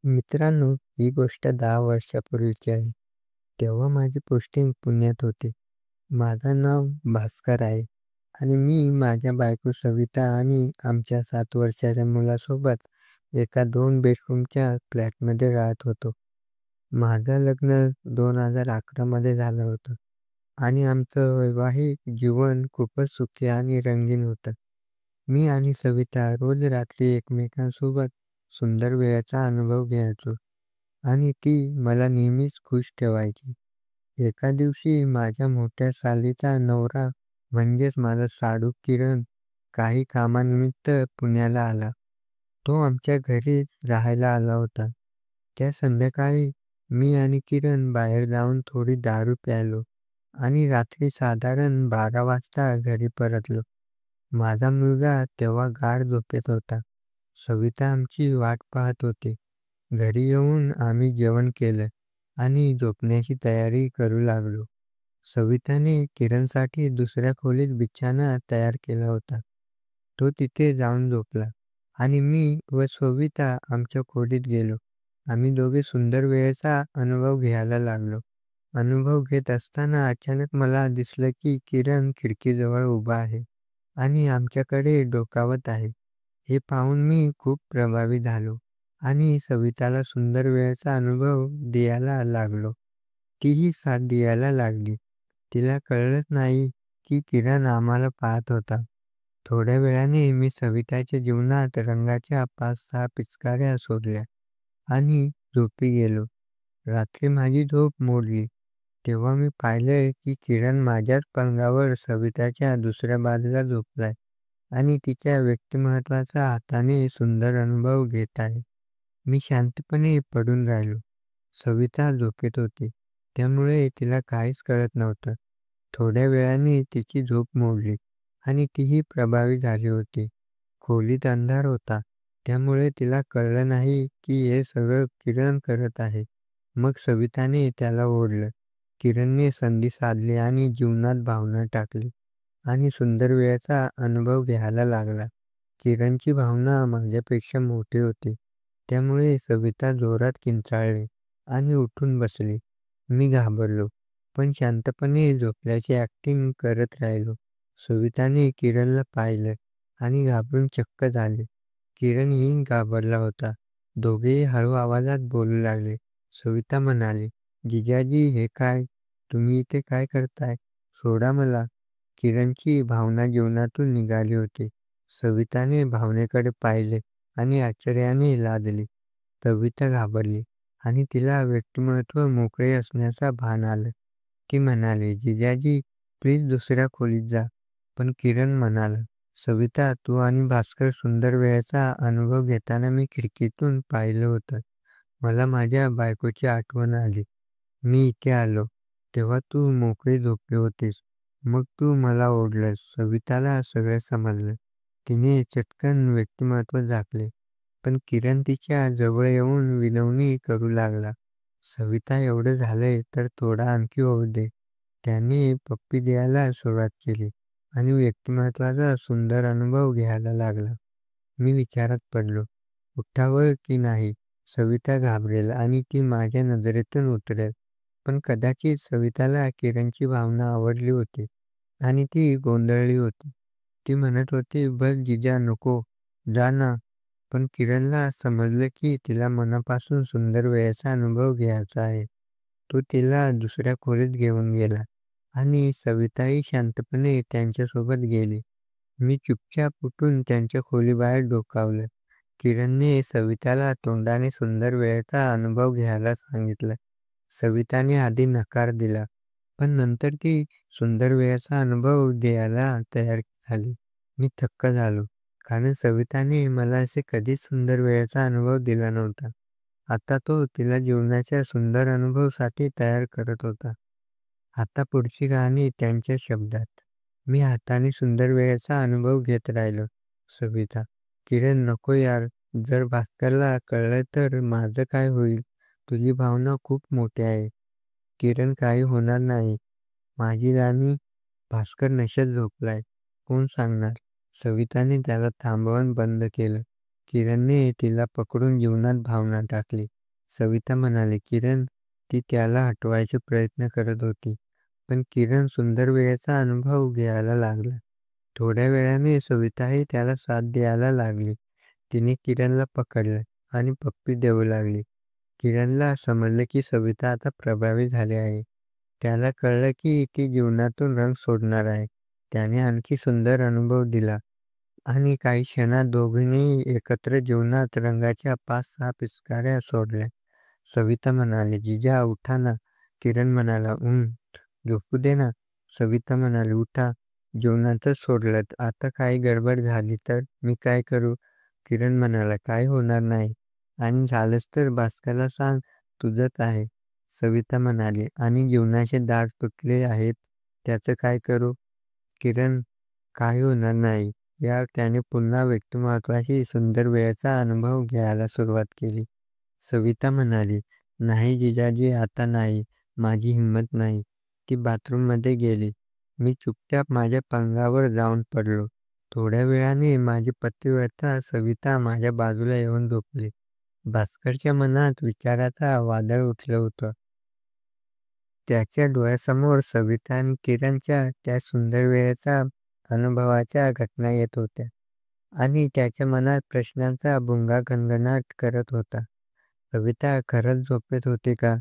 मित्रांनो, ही गोष्ट 10 वर्षापूर्वीची आहे. तेव्हा माझी पोस्टिंग पुण्यात होते. माझं नाव भास्कर आहे आणि मी माझ्या बायको सविता आणि आमच्या 7 वर्षाच्या मुलासोबत एका 2 बेडरूमच्या फ्लॅटमध्ये राहत होतो. माझं लग्न 2011 मध्ये झालं होतं आणि आमचं वैवाहिक जीवन खूपच सुखी आणि रंगीन होतं. मी आणि सविता रोज रात्री एकमेकांसोबत सुंदर वेळेचा अनुभव घ्यायचो आणि ती मला नेहमीच खुश ठेवायची. एका दिवशी माझ्या मोठ्या सालीचा नवरा म्हणजेच माझा साडू किरण काही कामानिमित्त पुण्याला आला. तो आमच्या घरीच राहायला आला होता. त्या संध्याकाळी मी आणि किरण बाहेर जाऊन थोडी दारू प्यायलो आणि रात्री साधारण 12 वाजता घरी परतलो. माझा मुलगा तेव्हा गाढ झोपेत होता. सविता आमची वाट पाहत होती. घरी येऊन आम्ही जेवण केलं आणि झोपण्याची तयारी करू लागलो. सविताने किरणसाठी दुसऱ्या खोलीत बिछाना तयार केला होता. तो तिथे जाऊन झोपला आणि मी व सविता आमच्या खोलीत गेलो. आम्ही दोघे सुंदर वेळेचा अनुभव घ्यायला लागलो. अनुभव घेत असताना अचानक मला दिसलं की किरण खिडकीजवळ उभा आहे आणि आमच्याकडे डोकावत आहे. हे पाहून मी खूप प्रभावित झालो आणि सविताला सुंदर वेळेचा अनुभव द्यायला लागलो. तीही साथ द्यायला लागली. तिला कळलंच नाही की किरण आम्हाला पाहत होता. थोड्या वेळाने मी सविताच्या जीवनात रंगाच्या 5-6 पिचकाऱ्या सोडल्या आणि झोपी गेलो. रात्री माझी झोप मोडली. तेव्हा मी पाहिलं की किरण माझ्याच पलंगावर सविताच्या दुसऱ्या बाजूला झोपलाय आणि तिच्या व्यक्तिमत्त्वाचा हाताने सुंदर अनुभव घेत आहे. मी शांतपणे पडून राहिलो. सविता झोपेत होती. त्यामुळे तिला काहीच कळत नव्हतं. थोड्या वेळाने तिची झोप मोडली आणि तीही प्रभावित झाली होती. खोलीत अंधार होता. त्यामुळे तिला कळलं नाही की हे सगळं किरण करत आहे. मग सविताने त्याला ओढलं. किरणने संधी साधली आणि जीवनात भावना टाकली आणि सुंदर वेळेचा अनुभव घ्यायला लागला. किरणची भावना माझ्यापेक्षा मोठी होती. त्यामुळे सविता जोरात किंचाळली आणि उठून बसली. मी घाबरलो, पण शांतपणे झोपल्याची ॲक्टिंग करत राहिलो. सविताने किरणला पाहिलं आणि घाबरून चक्क झाले. किरणही घाबरला होता. दोघेही हळू आवाजात बोलू लागले. सविता म्हणाली, "जिजाजी, हे काय? तुम्ही इथे काय करताय? सोडा मला." किरणची भावना जीवनातून निघाली होती. सविताने भावनेकडे पाहिले आणि आश्चर्याने लाजली. सविता घाबरली आणि तिला व्यक्तिमत्व मोकळे असण्याचा भान आलं. ती म्हणाली, "जिजाजी, प्लीज दुसऱ्या खोलीत जा." पण किरण म्हणाला, "सविता, तू आणि भास्कर सुंदर वेळेचा अनुभव घेताना मी खिडकीतून पाहिलं होतं. मला माझ्या बायकोची आठवण आली. मी इथे आलो. तेव्हा तू मोकळी झोपली होतीस. मग तू मला ओढलंस." सविताला सगळं समजलं. तिने चटकन व्यक्तिमत्व झाकले. पण किरण तिच्या जवळ येऊन विनवणी करू लागला. "सविता, एवढं झालंय तर थोडा आणखी होऊ दे." त्याने पप्पी द्यायला सुरुवात केली आणि व्यक्तिमत्वाचा सुंदर अनुभव घ्यायला लागला. मी विचारात पडलो, उठावं की नाही? सविता घाबरेल आणि ती माझ्या नजरेतून उतरेल. पण कदाचित सविताला किरणची भावना आवडली होती आणि ती गोंधळली होती. ती म्हणत होती, "बस जिजा, नको, जा ना." पण किरणला समजलं की तिला मनापासून सुंदर वेळेचा अनुभव घ्यायचा आहे. तो तिला दुसऱ्या खोलीत घेऊन गेला आणि सविताही शांतपणे त्यांच्यासोबत गेली. मी चुपचाप उठून त्यांच्या खोलीबाहेर डोकावलं. किरणने सविताला तोंडाने सुंदर वेळेचा अनुभव घ्यायला सांगितलं. सविताने आधी नकार दिला, पण नंतर ती सुंदर वेळेचा अनुभव द्यायला तयार झाली. मी थक्क झालो, कारण सविताने मला असे कधीच सुंदर वेळेचा अनुभव दिला नव्हता. आता तो तिला जीवनाच्या सुंदर अनुभवासाठी तयार करत होता. आता पुढची कहाणी त्यांच्या शब्दात. मी हाताने सुंदर वेळेचा अनुभव घेत राहिलो. सविता, "किरण, नको यार. जर भास्करला कळलं तर माझं काय होईल? तुझी भावना खूप मोठी आहे." "किरण, काही होणार नाही. माझी राणी, भास्कर नशेत झोपलाय. कोण सांगणार?" सविताने त्याला थांबवून बंद केलं. किरणने तिला पकडून जीवनात भावना टाकली. सविता म्हणाली, किरण ती त्याला हटवायचे प्रयत्न करत होती. पण किरण सुंदर वेळेचा अनुभव घ्यायला लागला. थोड्या वेळाने सविताही त्याला साथ द्यायला लागली. तिने किरणला पकडलं आणि पप्पी देऊ लागली. किरणला समजलं की सविता आता प्रभावी झाली आहे. त्याला कळलं की ती जीवनातून रंग सोडणार आहे. त्याने आणखी सुंदर अनुभव दिला आणि काही क्षणात दोघींनी एकत्र जीवनात रंगाच्या 5-6 पिचकाऱ्या सोडल्या. सविता म्हणाली, "जिजा उठा ना." किरण म्हणाला, झोपू दे ना." सविता म्हणाली, "उठा. जेवणाचं सोडलं. आता काही गडबड झाली तर मी काय करू?" किरण म्हणाला, "काही होणार नाही. आणि झालंच तर भास्करला सांग, तुझंच आहे." सविता म्हणाली, "आणि जीवनाचे दार तुटले आहेत, त्याचं काय करू?" किरण, "काही होणार नाही." यार त्याने पुन्हा व्यक्तिमत्वाची सुंदर वेळेचा अनुभव घ्यायला सुरुवात केली. सविता म्हणाली, "नाही जिजाजी, आता नाही. माझी हिंमत नाही." ती बाथरूममध्ये गेली. मी चुपचाप माझ्या पंगावर जाऊन पडलो. थोड्या वेळाने माझी पतिव्रता सविता माझ्या बाजूला येऊन झोपली. भास्करच्या मनात विचाराचा वादळ उठलं होतं. त्याच्या डोळ्यासमोर सविता आणि किरणच्या त्या सुंदर वेळेच्या अनुभवाच्या घटना येत होत्या आणि त्याच्या मनात प्रश्नांचा भुंगा घणघणाट करत होता. सविता खरंच झोपेत होती का?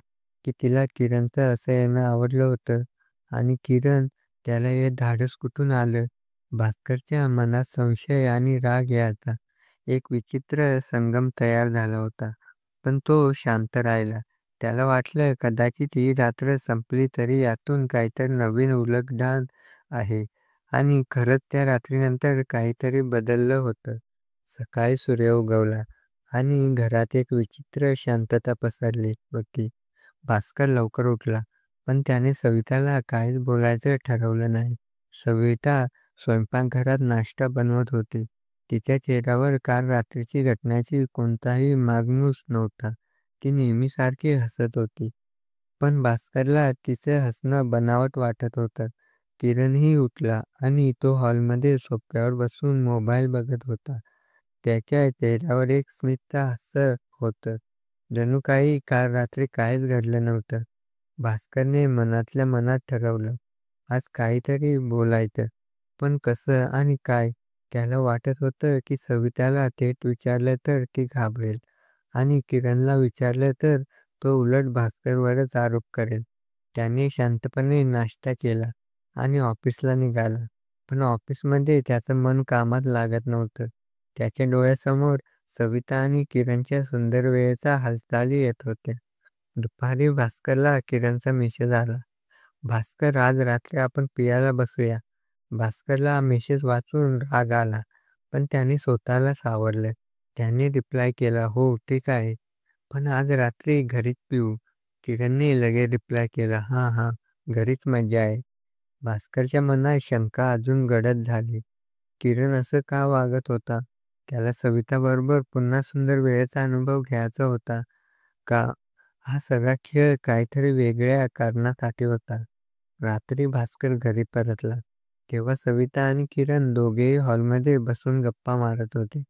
की तिला किरणचं असं येणं आवडलं होतं? आणि किरण, त्याला हे धाडस कुठून आलं? भास्करच्या मनात संशय आणि राग याचा एक विचित्र संगम तयार झाला होता. पण तो शांत राहिला. त्याला वाटलं कदाचित ही रात्र संपली तरी यातून काहीतरी नवीन उलगडण आहे आणि खरंच त्या रात्रीनंतर काहीतरी बदललं होतं. सकाळी सूर्य उगवला आणि घरात एक विचित्र शांतता पसरली होती. भास्कर लवकर उठला, पण त्याने सविताला काहीच बोलायचं ठरवलं नाही. सविता स्वयंपाकघरात नाश्ता बनवत होती. तिच्या चेहऱ्यावर काल रात्रीची घटनेची कोणताही मागमूस नव्हता. ती नेहमीसारखी हसत होती. पण भास्करला तिचं हसणं बनावट वाटत होतं. किरणही उठला आणि तो हॉलमध्ये सोफ्यावर बसून मोबाईल बघत होता. त्याच्या चेहऱ्यावर एक स्मित हास्य होतं. जणू काही काल रात्री काहीच घडलं नव्हतं. भास्करने मनातल्या मनात ठरवलं, आज काहीतरी बोलायचं. पण कसं आणि काय? त्याला वाटत होतं की सविताला थेट विचारलं तर ती घाबरेल आणि किरणला विचारलं तर तो उलट भास्करवरच आरोप करेल. त्याने शांतपणे नाश्ता केला आणि ऑफिसला निघाला. पण ऑफिसमध्ये त्याचं मन कामात लागत नव्हतं. त्याच्या डोळ्यासमोर सविता आणि किरणच्या सुंदर वेळेच्या हालचाली येत होत्या. दुपारी भास्करला किरणचा मेसेज आला. भास्कर, आज रात्री आपण पियाला बसूया. भास्करला मेसेज वाचून राग आला, पण त्याने स्वतःला सावरलं. त्याने रिप्लाय केला, हो ठीक आहे, पण आज रात्री घरीच पिऊ. किरणने लगेच रिप्लाय केला, हां हां, घरीच मजा आहे. भास्करच्या मनात शंका अजून गडद झाली. किरण असं का वागत होता? त्याला सविताबरोबर पुन्हा सुंदर वेळेचा अनुभव घ्यायचा होता का? हा सगळा खेळ काहीतरी वेगळ्या कारणासाठी होता. रात्री भास्कर घरी परतला. तेव्हा सविता आणि किरण दोघेही हॉलमध्ये बसून गप्पा मारत होते.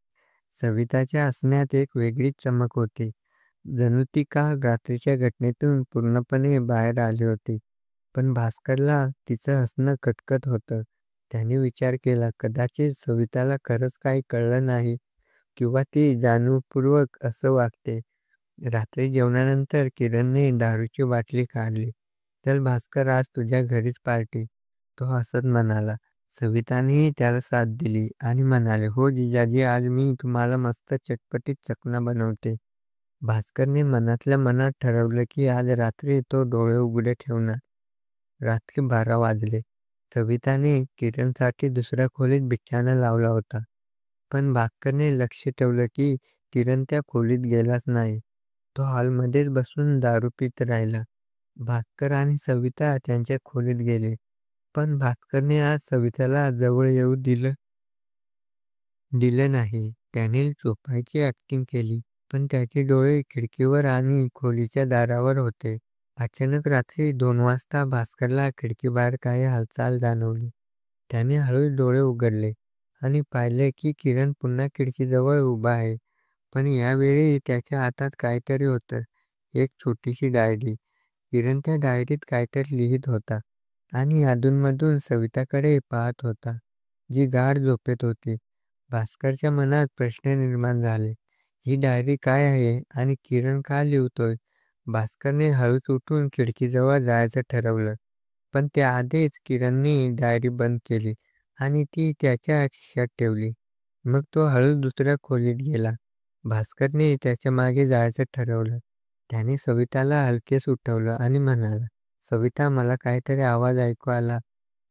सविताच्या हसण्यात एक वेगळीच चमक होती. जणू ती काल रात्रीच्या घटनेतून पूर्णपणे बाहेर आली होती. पण भास्करला तिचं हसणं खटकत होतं. त्याने विचार केला, कदाचित सविताला खरंच काही कळलं नाही किंवा ती जाणीवपूर्वक असं वागते. रात्री जेवणानंतर किरणने दारूची बाटली काढली. चल भास्कर, आज तुझ्या घरीच पार्टी. तो हसत म्हणाला. सवितानेही त्याला साथ दिली आणि म्हणाले, हो जिजाजी, आज मी तुम्हाला मस्त चटपटीत चकना बनवते. भास्करने मनातल्या मनात ठरवलं की आज रात्री तो डोळे उघडे ठेवणार. रात्री 12 वाजले. सविताने किरणसाठी दुसऱ्या खोलीत बिछाना लावला होता. पण भास्करने लक्ष ठेवलं की किरण त्या खोलीत गेलाच नाही. तो हॉलमध्येच बसून दारू पीत राहिला. भास्कर आणि सविता त्यांच्या खोलीत गेले. पण भास्करने आज सविताला जवळ येऊ दिलं नाही. त्याने झोपायची ॲक्टिंग केली. पण त्याचे डोळे खिडकीवर आणि खोलीच्या दारावर होते. अचानक रात्री 2 वाजता भास्करला खिडकीबाहेर काही हालचाल जाणवली. त्याने हळूच डोळे उघडले आणि पाहिले की किरण पुन्हा खिडकीजवळ उभा आहे. पण यावेळी त्याच्या हातात काहीतरी होतं. एक छोटीशी डायरी. किरण त्या डायरीत काहीतरी लिहित होता आणि अधूनमधून सविताकडे पाहत होता, जी गाढ झोपेत होती. भास्करच्या मनात प्रश्न निर्माण झाले. ही डायरी काय आहे आणि किरण का लिहितोय? भास्करने हळूच उठून खिडकीजवळ जायचं ठरवलं. पण त्याआधीच किरणने डायरी बंद केली आणि ती त्याच्या खिशात ठेवली. मग तो हळूच दुसऱ्या खोलीत गेला. भास्करने त्याच्या मागे जायचं ठरवलं. त्याने सविताला हलकेच उठवलं आणि म्हणाला, "सविता, मला काहीतरी आवाज ऐकू आला.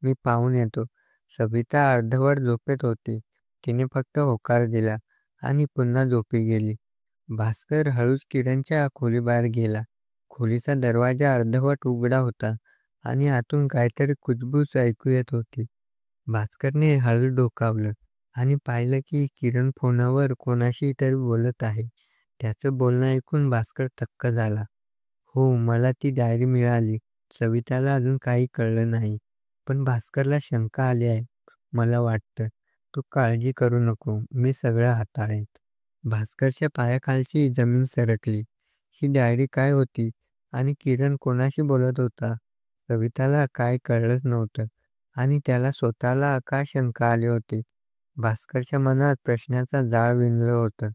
मी पाहून येतो." सविता अर्धवट झोपेत होती. तिने फक्त होकार दिला आणि पुन्हा झोपी गेली. भास्कर हळूच किरणच्या खोलीबाहेर गेला. खोलीचा दरवाजा अर्धवट उघडा होता आणि आतून काहीतरी कुजबूज ऐकू येत होती. भास्करने हळूच डोकावलं आणि पाहिलं की किरण फोनवर कोणाशी तरी बोलत आहे. त्याचं बोलणं ऐकून भास्कर थक्क झाला. "हो, मला ती डायरी मिळाली." सविताला अजून काही कळलं नाही. पण भास्करला शंका आली आहे. "मला वाटतं, तू काळजी करू नको. मी सगळं हाताळेन." भास्करच्या पायाखालची जमीन सरकली. ही डायरी काय होती आणि किरण कोणाशी बोलत होता? सविताला काय कळलंच नव्हतं आणि त्याला स्वतःला का शंका आली होती? भास्करच्या मनात प्रश्नाचा जाळ विणलं होतं.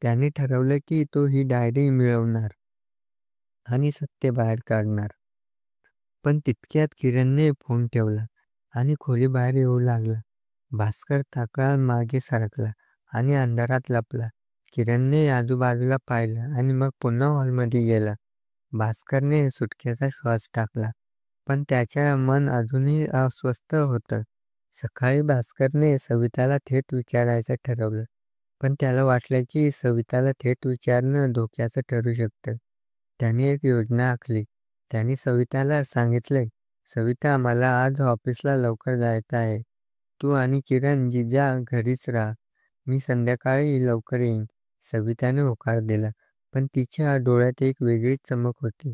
त्याने ठरवलं की तो ही डायरी मिळवणार आणि सत्य बाहेर काढणार. पण तितक्यात किरणने फोन ठेवला आणि खोलीबाहेर येऊ लागला. भास्कर ताकळान मागे सरकला आणि अंधारात लपला. किरणने आजूबाजूला पाहिलं आणि मग पुन्हा हॉलमध्ये गेला. भास्करने सुटकेचा श्वास टाकला, पण त्याचे मन अजूनही अस्वस्थ होतं. सकाळी भास्करने सविताला थेट विचारायचं ठरवलं, पण त्याला वाटलं की सविताला थेट विचारणं धोक्याचं ठरू शकतं. त्याने एक योजना आखली. त्याने सविताला सांगितले, "सविता, मला आज ऑफिसला लवकर जायचं आहे. तू आणि किरण जिजा घरीच राहा. मी संध्याकाळी लवकर येईन." सविताने होकार दिला, पण तिच्या डोळ्यात एक वेगळीच चमक होती.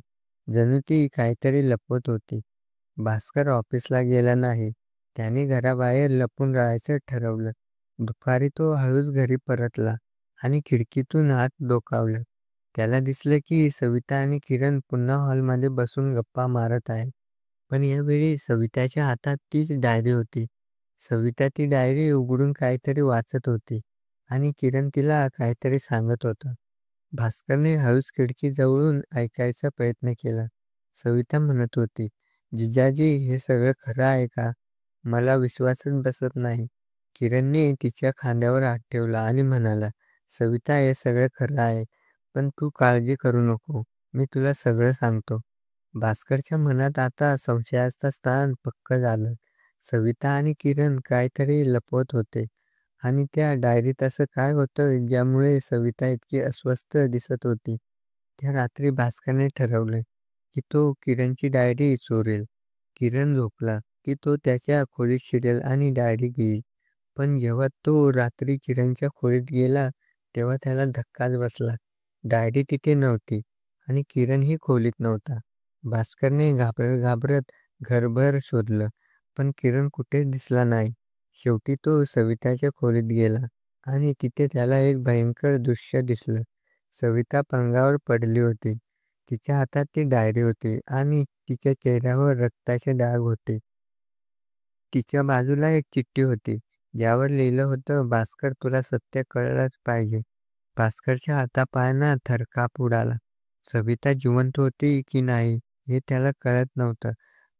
जणू ती काहीतरी लपवत होती. भास्कर ऑफिसला गेला नाही. त्याने घराबाहेर लपून राहायचं ठरवलं. दुपारी तो हळूच घरी परतला आणि खिडकीतून आत डोकावलं. त्याला दिसलं की सविता आणि किरण पुन्हा हॉलमध्ये बसून गप्पा मारत आहेत. पण यावेळी सविताच्या हातात तीच डायरी होती. सविता ती डायरी उघडून काहीतरी वाचत होती आणि किरण तिला काहीतरी सांगत होता. भास्करने हळूच खिडकीजवळून ऐकायचा प्रयत्न केला. सविता म्हणत होती, "जिजाजी, हे सगळं खरं आहे का? मला विश्वासच बसत नाही." किरणने तिच्या खांद्यावर हात ठेवला आणि म्हणाला, "सविता, हे सगळं खरं आहे. पण तू काळजी करू नको. मी तुला सगळं सांगतो." भास्करच्या मनात आता संशयाचं स्थान पक्कं झालं. सविता आणि किरण काहीतरी लपवत होते आणि त्या डायरीत असं काय होतं ज्यामुळे सविता इतकी अस्वस्थ दिसत होती. त्या रात्री भास्करने ठरवलं की तो किरणची डायरी चोरेल. किरण झोपला की तो त्याच्या खोलीत शिरेल आणि डायरी घेईल. पण जेव्हा तो रात्री किरणच्या खोलीत गेला, तेव्हा त्याला धक्काच बसला. डायरी तिथे नव्हती आणि किरणही खोलीत नव्हता. भास्करने घाबरत घाबरत घरभर शोधलं, पण किरण कुठेच दिसला नाही. शेवटी तो सविताच्या खोलीत गेला आणि तिथे त्याला एक भयंकर दृश्य दिसलं. सविता पलंगावर पडली होती. तिच्या हातात ती डायरी होती आणि तिच्या चेहऱ्यावर रक्ताचे डाग होते. तिच्या बाजूला एक चिठ्ठी होती, ज्यावर लिहिलं होतं, "भास्कर, तुला सत्य कळलंच पाहिजे." भास्करच्या हातापायांना थरकाप उडाला. सविता जिवंत होती की नाही हे त्याला कळत नव्हतं.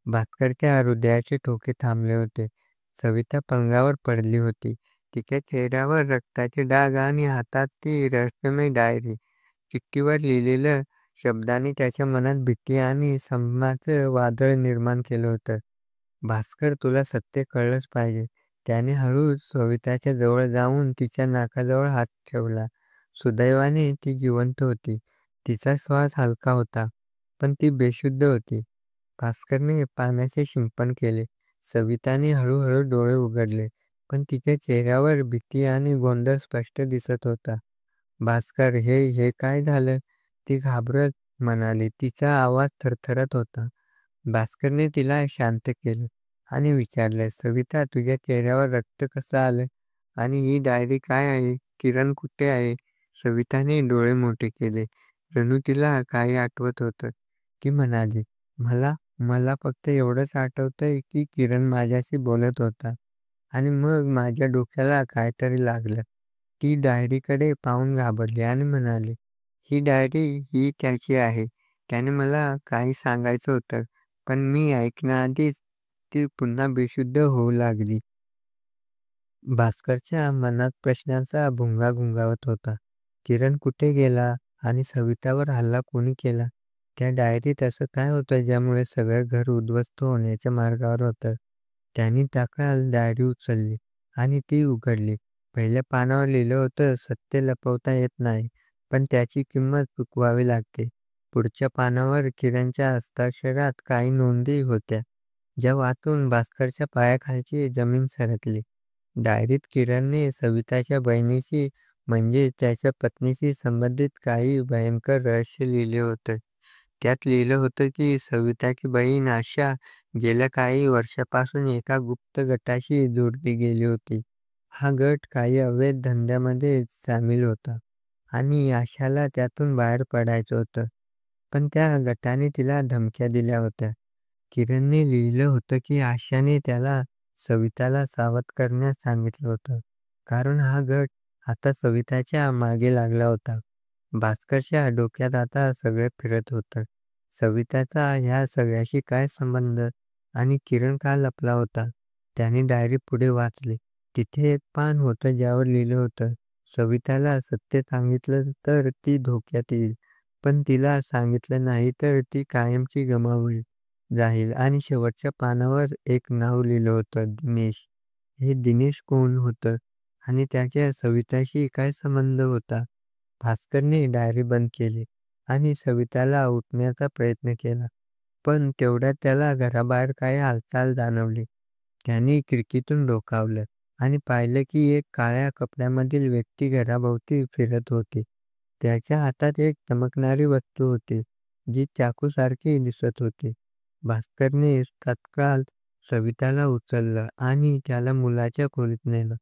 भास्करच्या हृदयाचे ठोके थांबले होते. सविता पलंगावर पडली होती. तिच्या चेहऱ्यावर रक्ताचे डाग आणि हातात ती रहस्यमय डायरी. चिठ्ठीवर लिहिलेल्या शब्दांनी त्याच्या मनात भीती आणि संभ्रमाचं वादळ निर्माण केलं होतं. "भास्कर, तुला सत्य कळलंच पाहिजे." त्याने हळूच सविताच्या जवळ जाऊन तिच्या नाकाजवळ हात ठेवला. सुदैवाने ती जिवंत होती. तिचा श्वास हलका होता, पण ती बेशुद्ध होती. भास्करने पाण्याचे शिंपण केले. सविताने हळूहळू डोळे उघडले, पण तिच्या चेहऱ्यावर भीती आणि गोंधळ स्पष्ट दिसत होता. "भास्कर, हे हे काय झालं?" ती घाबरत म्हणाली. तिचा आवाज थरथरत होता. भास्करने तिला शांत केलं आणि विचारलं, "सविता, तुझ्या चेहऱ्यावर रक्त कसं आलं? आणि ही डायरी काय आहे? किरण कुठे आहे?" सविताने डोळे मोठे केले. जणू तिला काही आठवत होतं. ती म्हणाली, "मला मला फक्त एवढंच आठवतंय की किरण माझ्याशी बोलत होता आणि मग माझ्या डोक्याला काहीतरी लागलं." ती डायरीकडे पाहून घाबरली आणि म्हणाली, "ही डायरी ही त्याची आहे. त्याने मला काही सांगायचं होतं, पण मी ऐकण्याआधीच ती पुन्हा बेशुद्ध होऊ लागली." भास्करच्या मनात प्रश्नांचा भुंगा घुंगावत होता. किरण कुठे गेला आणि सवितावर हल्ला कोणी केला? त्या डायरीत असं काय होतं ज्यामुळे सगळं घर उद्ध्वस्त होण्याच्या मार्गावर होतं? त्यांनी तात्काळ डायरी उचलली आणि ती उघडली. पहिल्या पानावर लिहिलं होतं, सत्य लपवता येत नाही, पण त्याची किंमत चुकवावी लागते. पुढच्या पानावर किरणच्या हस्ताक्षरात काही नोंदी होत्या, ज्या वाचून भास्करच्या पायाखालची जमीन सरकली. डायरीत किरणने सविताच्या बहिणीशी म्हणजे त्याच्या पत्नीशी संबंधित काही भयंकर रहस्य लिहिले होते. त्यात लिहिलं होतं की सविताची बहीण आशा गेल्या काही वर्षापासून एका गुप्त गटाशी जोडली गेली होती. हा गट काही अवैध धंद्यामध्ये सामील होता आणि आशाला त्यातून बाहेर पडायचं होतं. पण त्या गटाने तिला धमक्या दिल्या होत्या. किरणने लिहिलं होतं की आशाने त्याला सविताला सावध करण्यास सांगितलं होतं, कारण हा गट आता सविताच्या मागे लागला होता. भास्करच्या डोक्यात आता सगळे फिरत होतं. सविताचा ह्या सगळ्याशी काय संबंध आणि किरण का लपला होता? त्याने डायरी पुढे वाचली. तिथे एक पान होतं ज्यावर लिहिलं होतं, सविताला सत्य सांगितलं तर ती धोक्यात येईल, पण तिला सांगितलं नाही तर ती कायमची गमावली जाईल. आणि शेवटच्या पानावर एक नाव लिहिलं होतं, दिनेश. हे दिनेश कोण होतं आणि त्याच्या सविताशी काय संबंध होता? भास्करने डायरी बंद केली आणि सविताला उठण्याचा प्रयत्न केला. पण तेवढ्यात त्याला घराबाहेर काही हालचाल जाणवली. त्याने खिडकीतून डोकावलं आणि पाहिलं की एक काळ्या कपड्यामधील व्यक्ती घराभोवती फिरत होती. त्याच्या हातात एक चमकणारी वस्तू होती, जी चाकूसारखी दिसत होती. भास्करने तत्काळ सविताला उचललं आणि त्याला मुलाच्या खोलीत नेलं.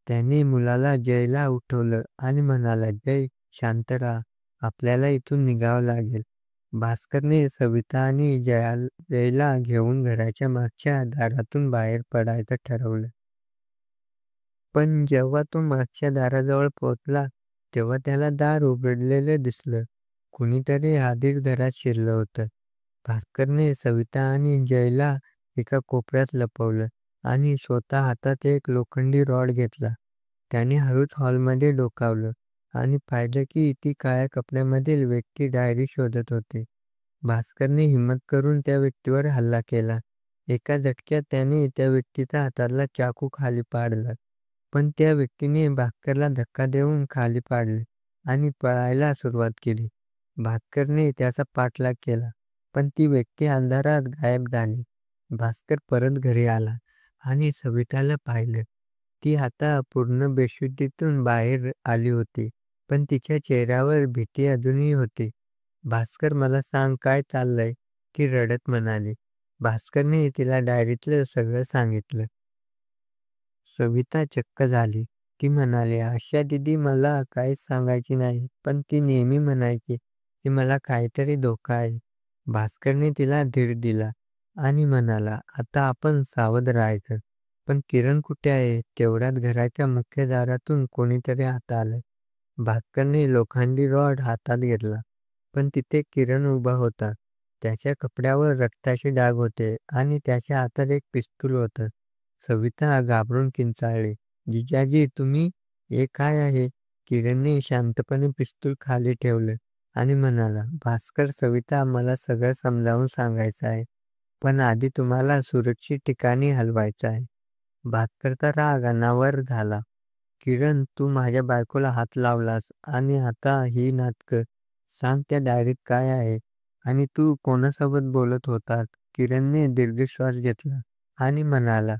त्याने मुलाला जयला उठवलं आणि म्हणाला, "जय, शांत राहा. आपल्याला इथून निघावं लागेल." भास्करने सविता आणि जयला घेऊन घराच्या मागच्या दारातून बाहेर पडायचं ठरवलं. पण जेव्हा तो मागच्या दाराजवळ पोहोचला, तेव्हा त्याला दार उघडलेलं दिसलं. कुणीतरी आधीच घरात शिरलं होतं. भास्करने सविता आणि जयला एका कोपऱ्यात लपवलं आणि स्वतः हातात एक लोखंडी रॉड घेतला. त्याने हळूच हॉलमध्ये डोकावलं आणि पाहिलं की ती काळ्या कपड्यामधील व्यक्ती डायरी शोधत होती. भास्करने हिंमत करून त्या व्यक्तीवर हल्ला केला. एका झटक्यात त्याने त्या व्यक्तीचा हातातला चाकू खाली पाडला. पण त्या व्यक्तीने भास्करला धक्का देऊन खाली पाडले आणि पळायला सुरुवात केली. भास्करने त्याचा पाठलाग केला, पण ती व्यक्ती अंधारात गायब झाली. भास्कर परत घरी आला आणि सविताला पाहिलं. ती आता पूर्ण बेशुद्धीतून बाहेर आली होती, पण तिच्या चेहऱ्यावर भीती अजूनही होती. "भास्कर, मला सांग काय चाललंय?" ती रडत म्हणाली. भास्करने तिला डायरीतलं सगळं सांगितलं. सविता चक्क झाली. ती म्हणाली, "आशा दीदी मला काहीच सांगायची नाही, पण ती नेहमी म्हणायची की मला काहीतरी धोका आहे." भास्करने तिला धीर दिला आणि म्हणाला, "आता आपण सावध राहायचं." "पण किरण कुठे आहे?" तेवढ्यात घराच्या मुख्य दारातून कोणीतरी आत आलं. भास्करने लोखंडी रॉड हातात घेतला, पण तिथे किरण उभा होता. त्याच्या कपड्यावर रक्ताचे डाग होते आणि त्याच्या हातात एक पिस्तूल होतं. सविता घाबरून किंचाळली, "जिजाजी, तुम्ही? हे काय आहे?" किरणने शांतपणे पिस्तूल खाली ठेवलं आणि म्हणाला, "भास्कर, सविता, मला सगळं समजावून सांगायचं आहे, पण आधी तुम्हाला सुरक्षित ठिकाणी हलवायचं आहे." भास्करचा राग अनावर झाला. "किरण, तू माझ्या बायकोला हात लावलास आणि आता ही नाटकं. सांग, त्या डायरीत काय आहे आणि तू कोणासोबत बोलत होतास?" किरणने दीर्घ श्वास घेतला आणि म्हणाला,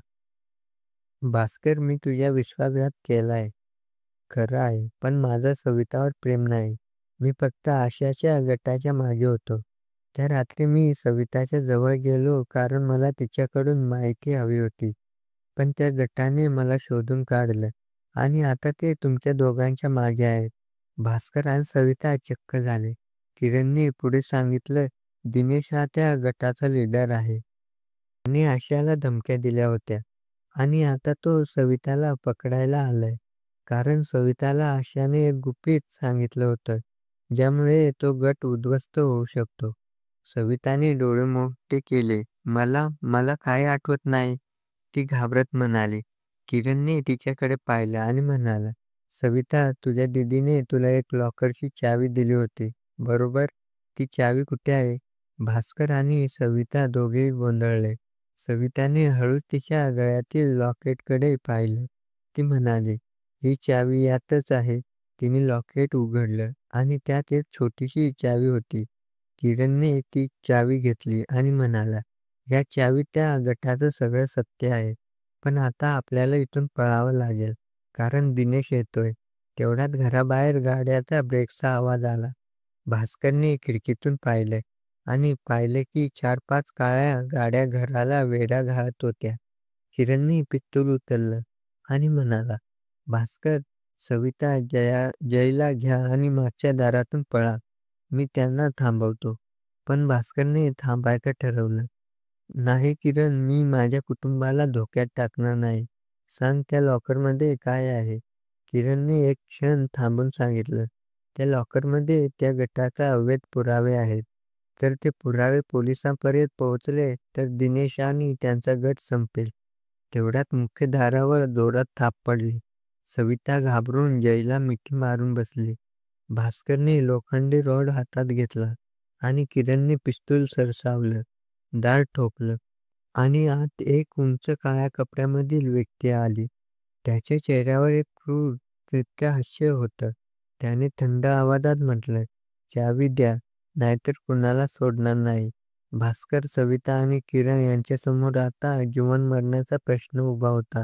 "भास्कर, मी तुझ्या विश्वासघात केलाय, खरं आहे, पण माझं सवितावर प्रेम नाही. मी फक्त आशाच्या गटाच्या मागे होतो. त्या रात्री मी सविताच्या जवळ गेलो कारण मला तिच्याकडून माहिती हवी होती. पण त्या गटाने मला शोधून काढलं आणि आता ते तुमच्या दोघांच्या मागे आहेत." भास्कर आणि सविता चक्क झाले. किरणने पुढे सांगितलं, दिनेश हा त्या गटाचा लीडर आहे. त्याने आशयाला धमक्या दिल्या होत्या आणि आता तो सविताला पकडायला आलाय. कारण सविताला आशयाने एक गुपित सांगितलं होतं, ज्यामुळे तो गट उद्ध्वस्त होऊ शकतो. सविताने डोळे मोठे केले. मला मला काही आठवत नाही, ती घाबरत म्हणाली. किरणने तिच्याकडे पाहिलं आणि म्हणाला, सविता, तुझ्या दीदीने तुला एक लॉकरची चावी दिली होती, बरोबर? ती चावी कुठे आहे? भास्कर आणि सविता दोघेही गोंधळले. सविताने हळूच तिच्या गळ्यातील लॉकेटकडे पाहिलं. ती म्हणाली, ही चावी यातच आहे. तिने लॉकेट उघडलं आणि त्यात एक छोटीशी चावी होती. किरणने ती चावी घेतली आणि म्हणाला, या चावीत त्या गटाचं सगळं सत्य आहे. पण आता आपल्याला इथून पळावं लागेल, कारण दिनेश येतोय. तेवढ्यात घराबाहेर गाड्याचा ब्रेकचा आवाज आला. भास्करने खिडकीतून पाहिले आणि पाहिले की 4-5 काळ्या गाड्या घराला वेढा घालत होत्या. किरणने पिस्तूल उचललं आणि म्हणाला, भास्कर, सविता, जयला घ्या आणि मागच्या दारातून पळा. मी त्यांना थांबवतो. पण भास्करने थांबायचं ठरवलं. नाही किरण, मी माझ्या कुटुंबाला धोक्यात टाकणार नाही. सांग, त्या लॉकरमध्ये काय आहे? किरणने एक क्षण थांबून सांगितलं, त्या लॉकरमध्ये त्या गटाचा अवैध पुरावे आहेत. तर ते पुरावे पोलिसांपर्यंत पोहोचले तर दिनेश आणि त्यांचा गट संपेल. तेवढ्यात मुख्य दारावर जोरात थाप पडली. सविता घाबरून जयला मिठी मारून बसली. भास्करने लोखंडी रॉड हातात घेतला आणि किरणने पिस्तूल सरसावलं. दार ठोकलं आणि आत एक उंच काळ्या कपड्यामधील व्यक्ती आली. त्याच्या चेहऱ्यावर एक क्रूर तिरकं हास्य होतं. त्याने थंड आवाजात म्हटलं, चावी द्या, नाहीतर कुणाला सोडणार नाही. भास्कर, सविता आणि किरण यांच्यासमोर आता जीवन मरण्याचा प्रश्न उभा होता.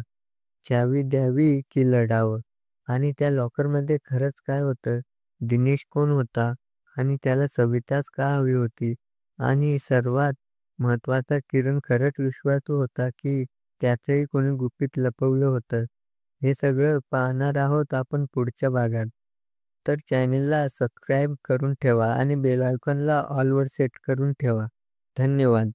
चावी द्यावी की लढावं? आणि त्या लॉकरमध्ये खरंच काय होतं? दिनेश कोण होता? आणि त्याला सविताच का हवी होती? आणि सर्वात महत्त्वाचा, किरण खरंच विश्वासू होता की त्याचंही कोणी गुपित लपवलं होतं? हे सगळं पाहणार आहोत आपण पुढच्या भागात. तर चॅनेलला सबस्क्राईब करून ठेवा आणि बेल आयकॉनला ऑलवर सेट करून ठेवा. धन्यवाद.